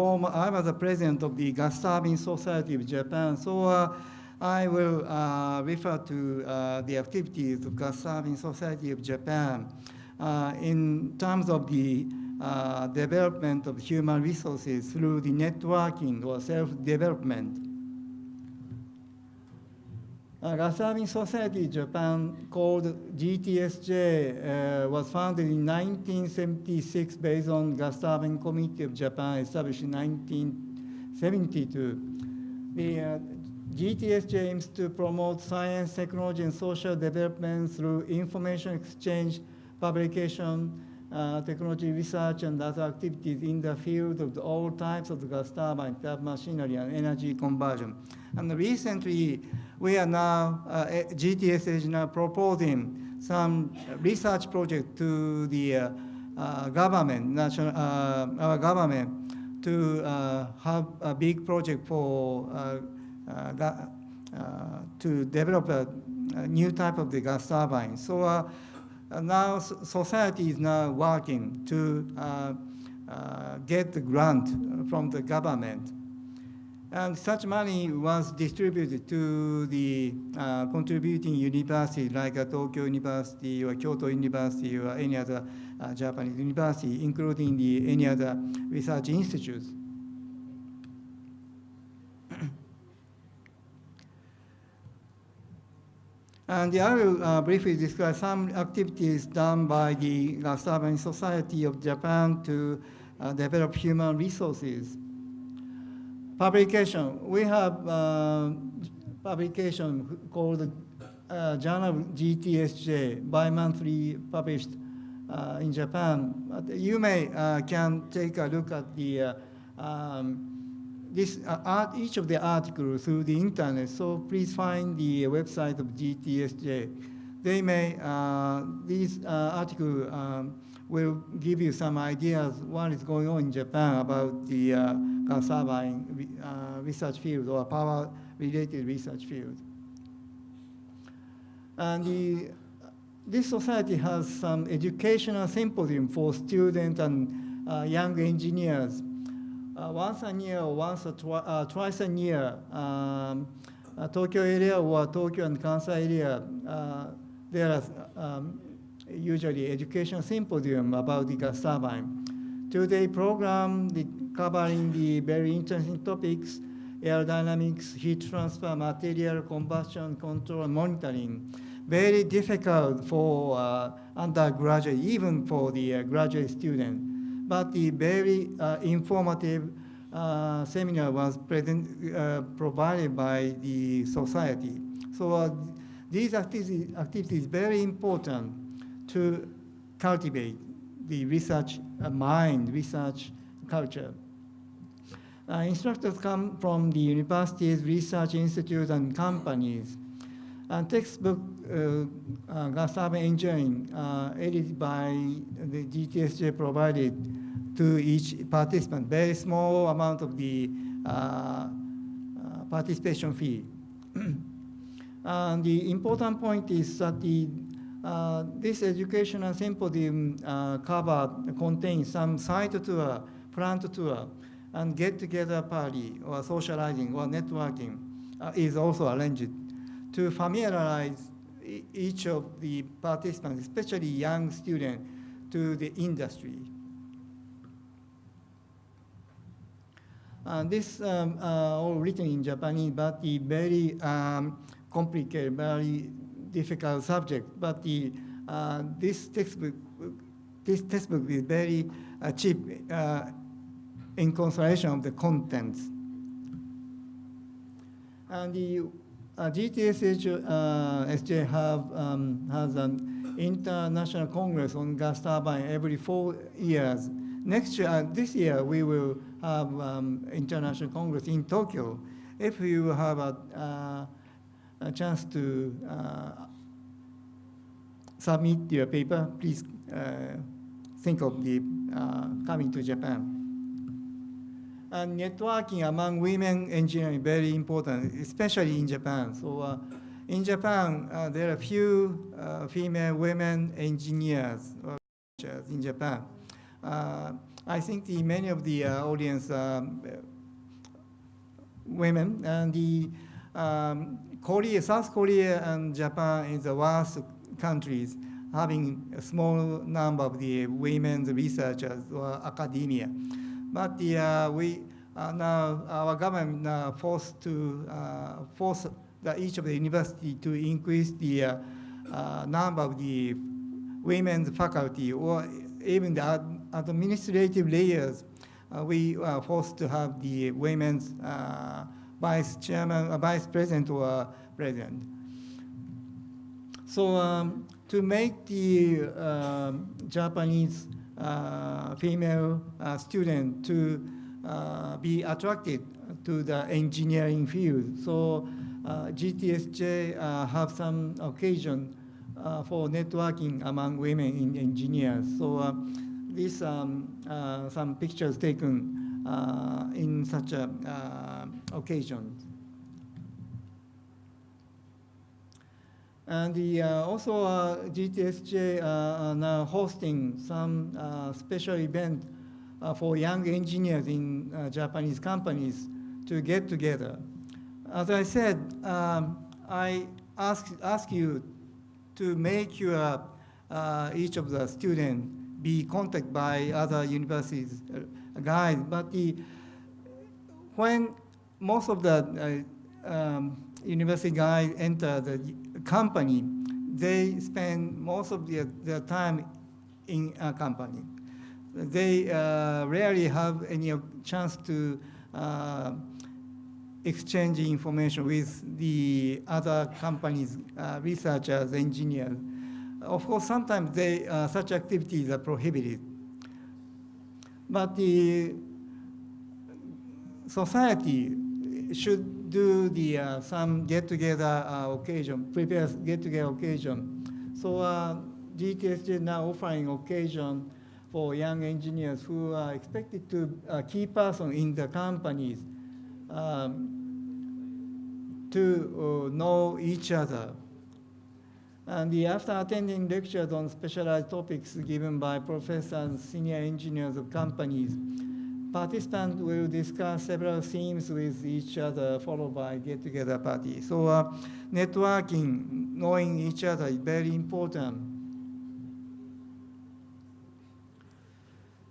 Speaker 2: president of the Gas Turbine Society of Japan, so I will refer to the activities of Gas Turbine Society of Japan in terms of the development of human resources through the networking or self-development. Gas Turbine Society Japan, called GTSJ, was founded in 1976 based on Gas Turbine Committee of Japan, established in 1972. The GTSJ aims to promote science, technology, and social development through information exchange, publication, technology research, and other activities in the field of all types of gas turbine, machinery, and energy conversion. And recently, we are now, GTS is now proposing some research project to the government, our government, to have a big project for to develop a new type of the gas turbine. So now society is now working to get the grant from the government. And such money was distributed to the contributing universities like Tokyo University or Kyoto University or any other Japanese university, including any other research institutes. And I will briefly describe some activities done by the Gas Turbine Society of Japan to develop human resources. Publication. We have publication called Journal GTSJ, bi-monthly published in Japan. You may can take a look at the each of the articles through the internet. So please find the website of GTSJ. They may these articles will give you some ideas what is going on in Japan about the gas turbine research field or power-related research field. And this society has some educational symposium for students and young engineers. Once a year or twice a year, Tokyo area or Tokyo and Kansai area, there are usually education symposium about the gas turbine. Two-day program covering the very interesting topics: aerodynamics, heat transfer, material combustion control, and monitoring. Very difficult for undergraduate, even for the graduate student. But the very informative seminar was provided by the society. So these activities very important to cultivate the research mind, research culture. Instructors come from the universities, research institutes, and companies. And textbook gas turbine engineering edited by the GTSJ provided to each participant, very small amount of the participation fee. And the important point is that this educational symposium contains some site tour, plant tour, and get-together party or socializing or networking is also arranged to familiarize each of the participants, especially young students, to the industry. This all written in Japanese, but the very complicated, very difficult subject, but this textbook is very cheap in consideration of the contents. And the GTSJ has an international congress on gas turbine every 4 years. This year, we will have international congress in Tokyo. If you have a chance to submit your paper, please think of the coming to Japan. And networking among women engineers is very important, especially in Japan. So in Japan, there are few female women engineers in Japan. I think many of the audience women, and the South Korea and Japan is the worst countries having a small number of the women researchers or academia. But now our government forced each of the university to increase the number of the women's faculty, or even the administrative layers. We are forced to have the women's vice chairman, vice president, or president. So to make the Japanese female student to be attracted to the engineering field, so GTSJ have some occasion for networking among women in engineers. So these some pictures taken in such a occasion. And also GTSJ are now hosting some special event for young engineers in Japanese companies to get together. As I said, I ask you to make your each of the students be contacted by other universities guys, but when most of the university guys enter the company, they spend most of their time in a company. They rarely have any chance to exchange information with the other companies, researchers, engineers. Of course, sometimes such activities are prohibited. But the society should do some get-together occasion, prepare get-together occasion. So GTSJ is now offering occasion for young engineers who are expected to key person in the companies to know each other. And after attending lectures on specialized topics given by professors and senior engineers of companies, participants will discuss several themes with each other, followed by get-together party. So networking, knowing each other is very important.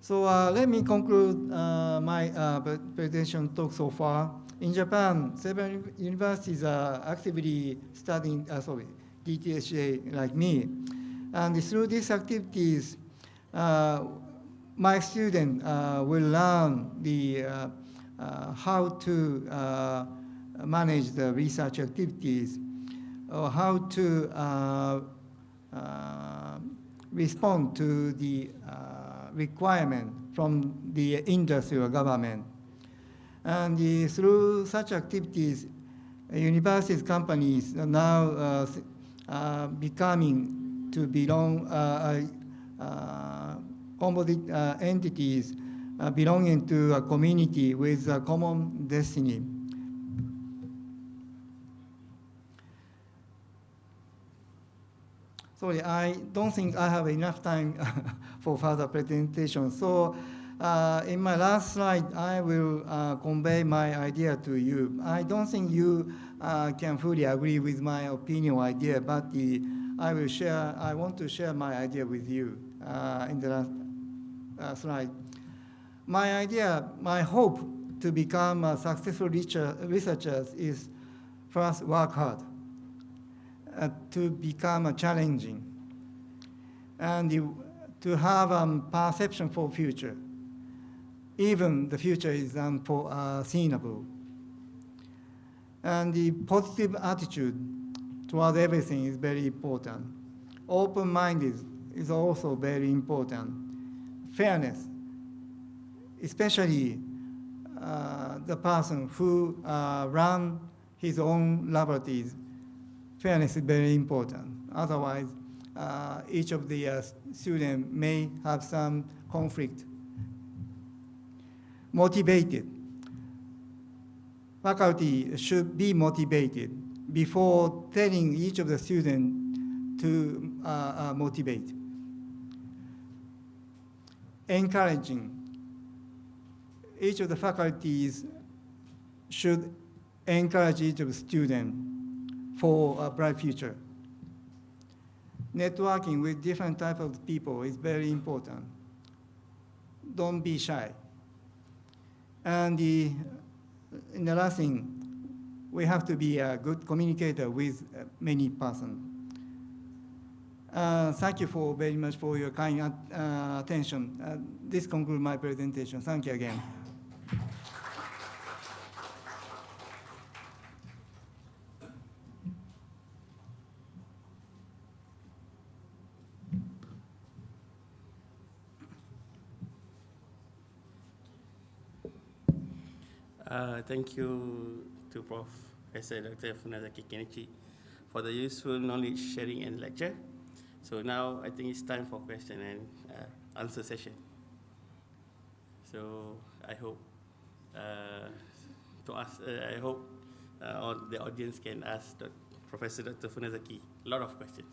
Speaker 2: So let me conclude my presentation talk so far. In Japan, several universities are actively studying, GTSJ like me. And through these activities, my student will learn how to manage the research activities, or how to respond to the requirement from the industry or government. And through such activities, universities, companies are now becoming to belong composite entities belonging to a community with a common destiny. Sorry, I don't think I have enough time for further presentation. So in my last slide, I will convey my idea to you. I don't think you can fully agree with my opinion or idea, but I want to share my idea with you in the last slide. My idea, my hope to become a successful researcher is first work hard. to become challenging and to have perception for future. Even the future is unforeseeable. And the positive attitude toward everything is very important. Open-minded is also very important. Fairness, especially the person who run his own laboratories, fairness is very important. Otherwise, each of the students may have some conflict. Motivated. Faculty should be motivated before telling each of the students to motivate. Encouraging. Each of the faculties should encourage each of the students for a bright future. Networking with different types of people is very important. Don't be shy. And the last thing, we have to be a good communicator with many persons. Thank you very much for your kind attention. This concludes my presentation. Thank you again.
Speaker 1: Thank you to Professor Dr. Funazaki Kenichi for the useful knowledge sharing and lecture. So now I think it's time for question and answer session. So I hope all the audience can ask Professor Dr. Funazaki a lot of questions.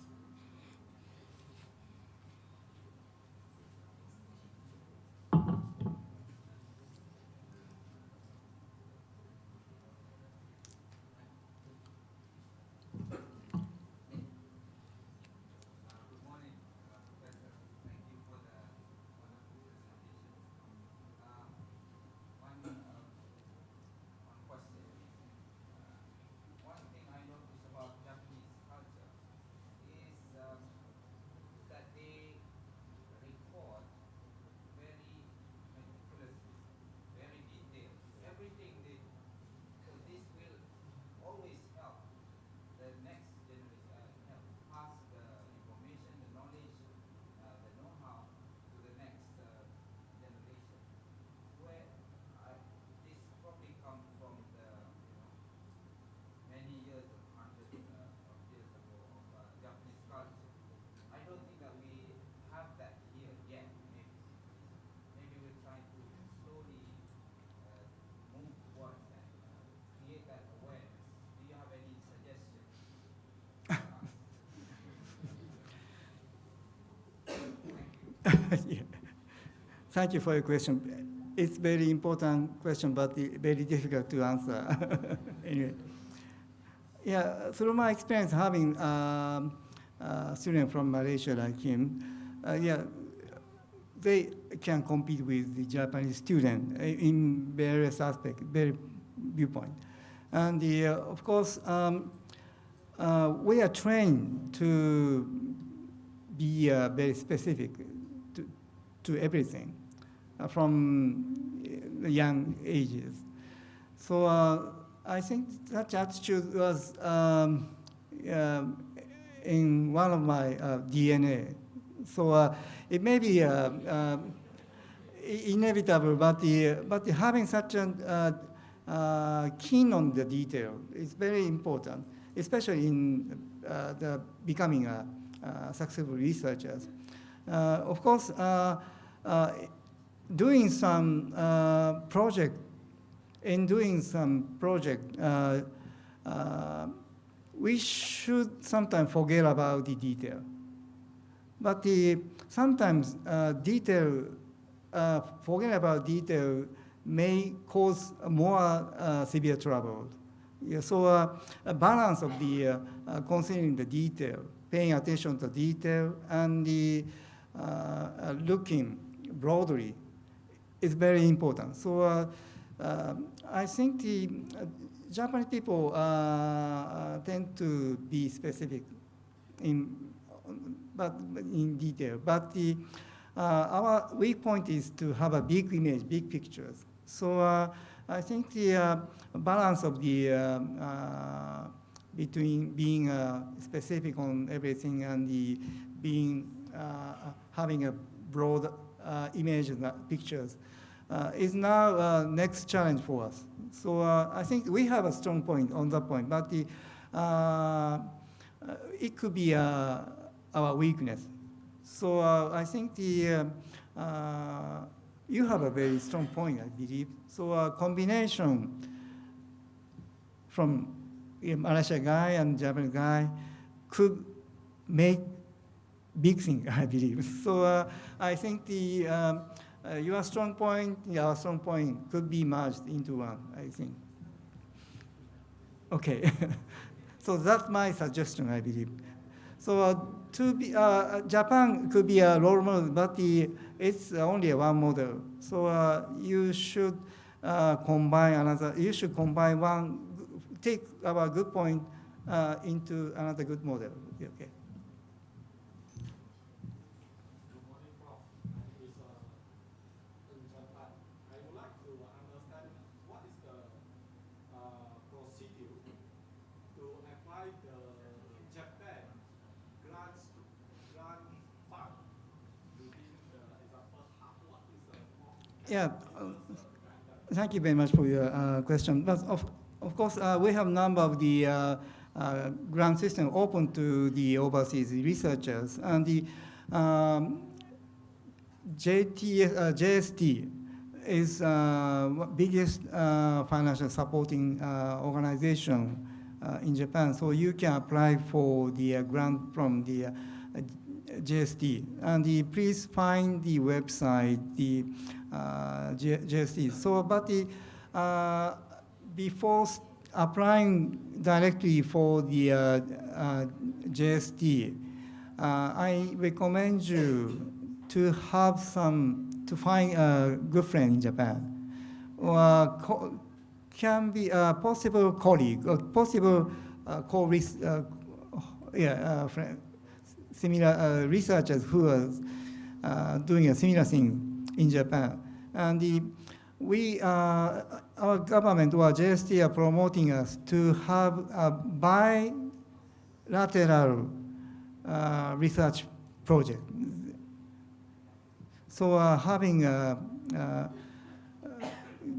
Speaker 2: Yeah. Thank you for your question. It's a very important question, but very difficult to answer. Anyway, yeah, through my experience having a student from Malaysia like him, yeah, they can compete with the Japanese student in various aspects, very viewpoint. And of course, we are trained to be very specific to everything from young ages. So I think such attitude was in one of my DNA. So it may be inevitable, but having such a keen on the detail is very important, especially in the becoming successful researchers. Of course, doing some project, we should sometimes forget about the detail. But sometimes forgetting about detail may cause more severe trouble. Yeah, so a balance of the considering the detail, paying attention to detail, and the looking broadly is very important. So I think the Japanese people tend to be specific in detail. But our weak point is to have a big image, big pictures. So I think the balance of the between being specific on everything and the being having a broad image and pictures is now next challenge for us. So I think we have a strong point on that point, but the, it could be our weakness. So I think the you have a very strong point, I believe. So a combination from Malaysia guy and Japanese guy could make big thing, I believe. So I think the your strong point, our strong point could be merged into one, I think. Okay, so that's my suggestion, I believe. So to be, Japan could be a role model, but it's only one model. So you should combine another. You should combine one, take our good point into another good model. Okay.
Speaker 3: Good morning, Prof. My name is in Japan. I would like to understand what is the procedure to apply the Japan grant fund within the first half. What is the
Speaker 2: Yeah. Thank you very much for your question. But of course, we have a number of the grant system open to the overseas researchers, and the JST is biggest financial supporting organization in Japan. So you can apply for the grant from the JST, and please find the website, the JST. So, but the before applying directly for the JST, I recommend you to have to find a good friend in Japan, or can be a possible colleague, or possible friend, similar researchers who are doing a similar thing in Japan. And our government or JST are promoting us to have a bilateral research project. So having a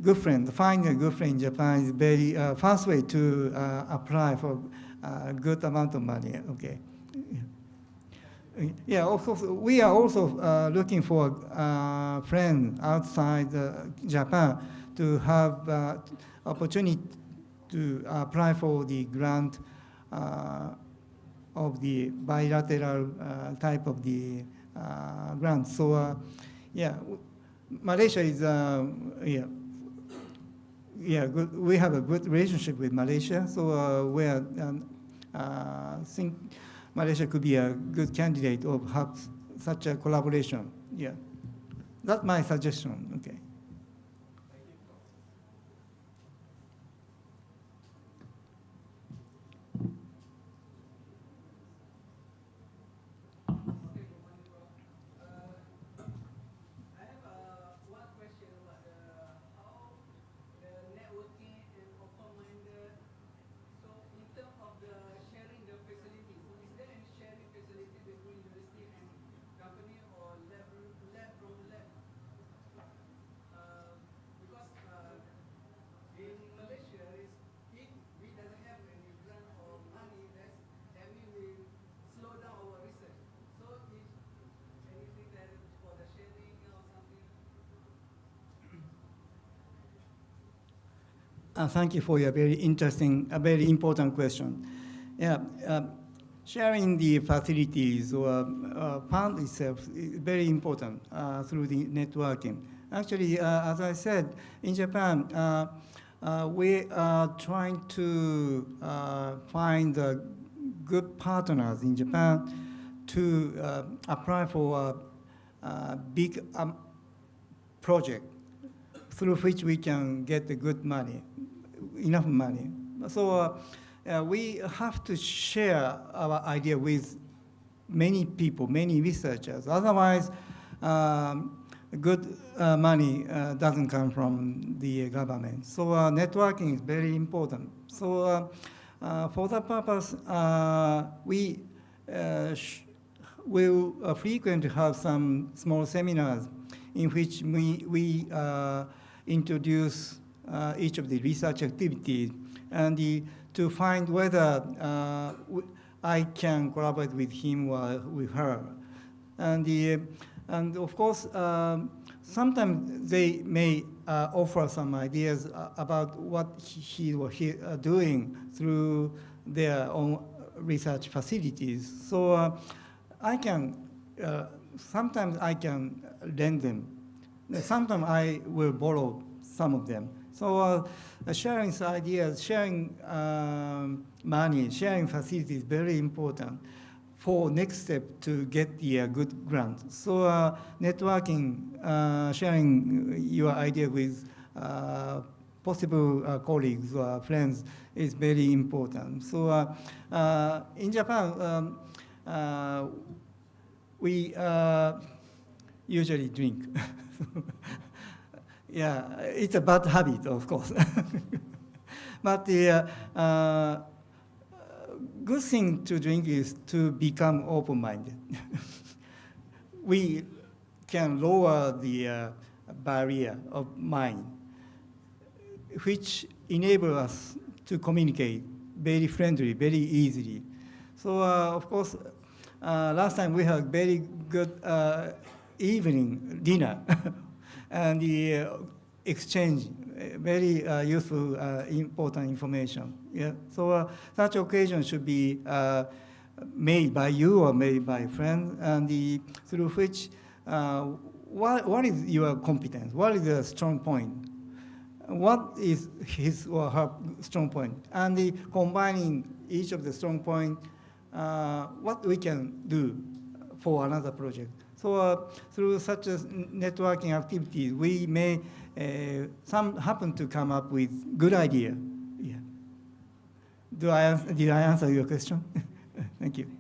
Speaker 2: good friend, finding a good friend in Japan is very fast way to apply for a good amount of money. Okay. Yeah, of course, we are also looking for a friend outside Japan to have opportunity to apply for the grant of the bilateral type of the grant. So, yeah, Malaysia is, good. We have a good relationship with Malaysia, so we are think Malaysia could be a good candidate or have such a collaboration. Yeah, that's my suggestion. Okay. Thank you for your very interesting, very important question. Yeah, sharing the facilities or fund itself is very important through the networking. Actually, as I said, in Japan, we are trying to find good partners in Japan to apply for a big project through which we can get the good money, enough money. So we have to share our idea with many people, many researchers. Otherwise, good money doesn't come from the government. So networking is very important. So for that purpose, we will frequently have some small seminars in which we introduce each of the research activities and to find whether I can collaborate with him or with her. And of course, sometimes they may offer some ideas about what he or she are doing through their own research facilities. So I can, sometimes I can lend them. Sometimes I will borrow some of them. So sharing ideas, sharing money, sharing facilities is very important for next step to get the good grant. So networking, sharing your idea with possible colleagues or friends is very important. So in Japan, we usually drink. Yeah, it's a bad habit, of course. But the good thing to drink is to become open-minded. We can lower the barrier of mind, which enable us to communicate very friendly, very easily. So of course, last time we had very good evening dinner and the exchange very useful, important information. Yeah. So such occasion should be made by you or made by friends, and through which what is your competence? What is the strong point? What is his or her strong point? And combining each of the strong point, what we can do for another project. So through such a networking activities, we may some happen to come up with good idea. Yeah. Did I answer your question? Thank you.